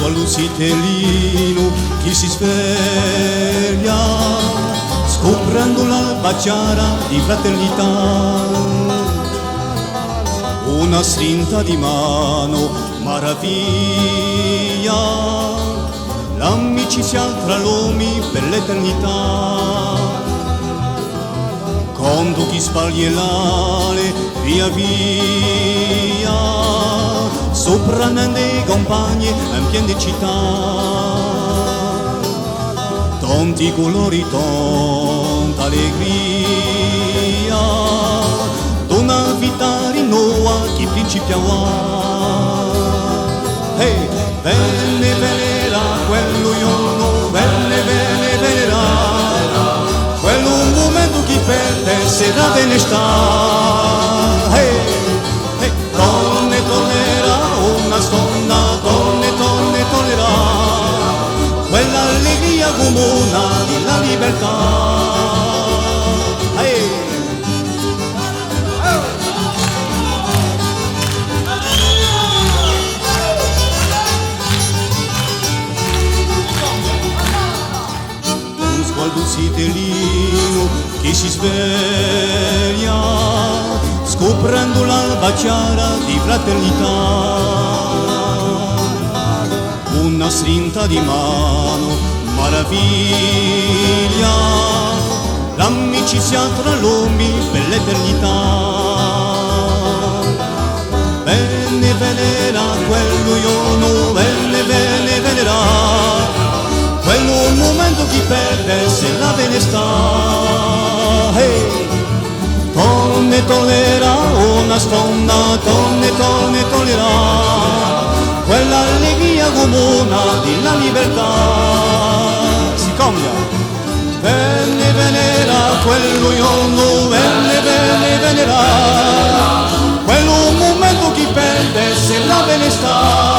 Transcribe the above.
sguardo sitellino chi si sveglia, scoprendo l'alba chiara di fraternità. Una strinta di mano, maraviglia, l'amicizia tra l'uomo per l'eternità. Quando chi spaglie l'ale, via via, sopravvivendo i compagni in piena città. Tanti colori, tanta allegria, una vita rinnoa chi principiava. Hey, bene venera, quello io no, bene venera, quello un momento chi perde sarà bene sta. Hey, hey, donne tornerà una stonna, donne tornerà, quell'allegria comuna della libertà. Hey. Sguardo sitellino che si sveglia, scoprendo l'alba chiara di fraternità. Una strinta di mano, maraviglia, l'amicizia tra l'uomo per l'eternità. Bene venera quello io no, bene venera, quello un momento chi perde se la bene sta. Hey, torne tollera una stonna, torne tollera, quell'allegria comuna della libertà. Si cambia. Bene venera quello io no, bene venera, quello un momento chi perde se la bene sta.